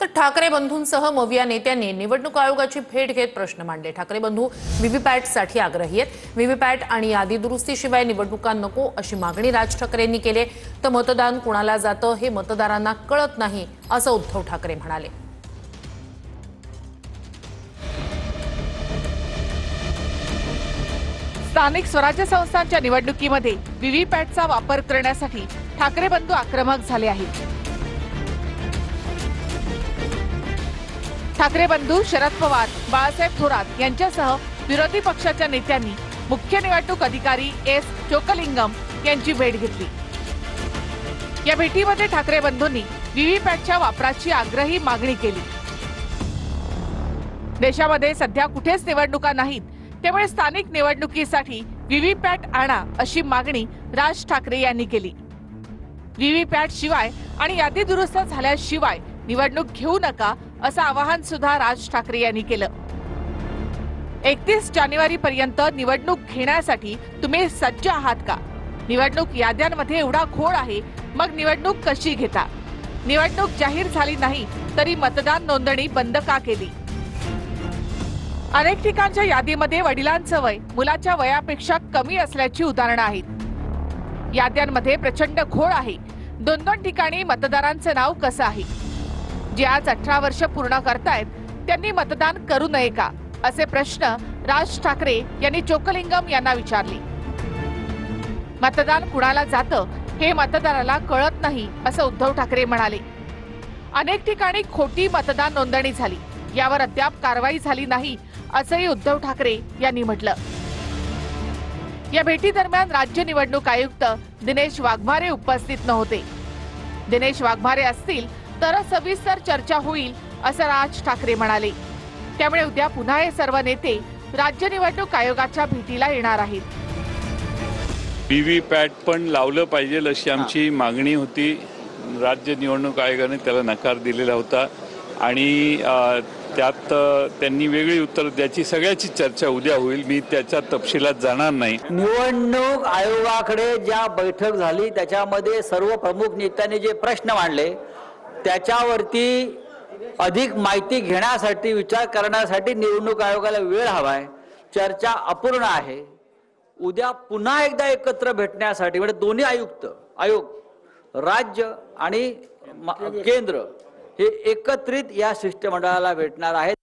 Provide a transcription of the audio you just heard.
तर ठाकरे बंधूंसह मविया नेत्यांनी निवडणूक आयोगाची भेट घेत प्रश्न मांडले। ठाकरे बंधू व्हीव्हीपॅटसाठी आग्रही आहेत। व्हीव्हीपॅट आणि यादी दुरुस्तीशिवाय निवडणुका नको अशी मागणी राज ठाकरेंनी केली। तर मतदान कुणाला जातं हे मतदारांना कळत नाही असं उद्धव ठाकरे म्हणाले। स्थानिक स्वराज्य संस्थांच्या निवडणुकीमध्ये व्हीव्हीपॅटचा वापर करण्यासाठी ठाकरे बंधू आक्रमक झाले आहेत। ठाकरे बंधू शरद पवार, बाळासाहेब थोरात यांच्यासह विरोधी पक्षाच्या नेत्यांनी मुख्य निवडणूक अधिकारी एस चोकलिंगम यांची भेट घेतली। या भेटीमध्ये ठाकरे बंधूंनी व्हीव्हीपॅटच्या वापराची आग्रही मागणी केली। देशामध्ये सध्या कुठेच निवडणुका नाहीत, त्यामुळे स्थानिक निवडणुकीसाठी व्हीव्हीपॅट आणा अशी मागणी राज ठाकरे यांनी केली। व्हीव्हीपॅट शिवाय आणि यादी दुरुस्त झाल्याशिवाय निवडणूक घेऊ नका असं आवाहन सुद्धा राज ठाकरे यांनी केलं। 31 जानेवारी पर्यंत निवडणूक घेण्यासाठी तुम्ही सज्ज आहात का? निवडणूक याद्यांमध्ये एवढा घोळ आहे, मग निवडणूक कशी घेता? निवडणूक जाहीर झाली नाही तरी मतदान नोंदणी बंद का केली? अनेक ठिकाणच्या यादीमध्ये वडिलांचं वय मुलाच्या वयापेक्षा कमी असल्याची उदाहरणं आहेत। याद्यांमध्ये प्रचंड घोळ आहे। 2-2 ठिकाणी मतदारांचं नाव कसं आहे? जे आज 18 वर्ष पूर्ण करतायत त्यांनी मतदान करू नये का, असे प्रश्न राज ठाकरे यांनी चोकलिंगम यांना विचारले। मतदान कुणाला जातं हे मतदाराला कळत नाही असं उद्धव ठाकरे म्हणाले। अनेक ठिकाणी खोटी मतदान नोंदणी झाली, यावर अद्याप कारवाई झाली नाही असंही उद्धव ठाकरे यांनी म्हटलं। या भेटी दरम्यान राज्य निवडणूक आयुक्त दिनेश वाघमारे उपस्थित नव्हते। दिनेश वाघमारे असतील तर सविस्तर चर्चा होईल असं राज ठाकरे म्हणाले। त्यामुळे उद्या पुन्हा हे सर्व नेते राज्य निवडणूक आयोगाच्या भेटीला येणार आहेत। व्हीव्हीपॅट पण लावलं पाहिजे अशी आमची मागणी होती। राज्य निवडणूक आयोगाने त्याला नकार दिलेला होता आणि त्यात त्यांनी वेगळी उत्तर द्यायची सगळ्याची चर्चा उद्या होईल। मी त्याच्या तपशिलात जाणार नाही। निवडणूक आयोगाकडे ज्या बैठक झाली त्याच्यामध्ये सर्व प्रमुख नेत्यांनी जे प्रश्न मांडले त्याच्यावरती अधिक माहिती घेण्यासाठी विचार करण्यासाठी निवडणूक आयोगाला वेळ हवाय। चर्चा अपूर्ण आहे। उद्या पुन्हा एकदा एकत्र भेटण्यासाठी म्हणजे दोन्ही आयोग राज्य आणि केंद्र हे एकत्रित या शिष्टमंडळाला भेटणार आहेत।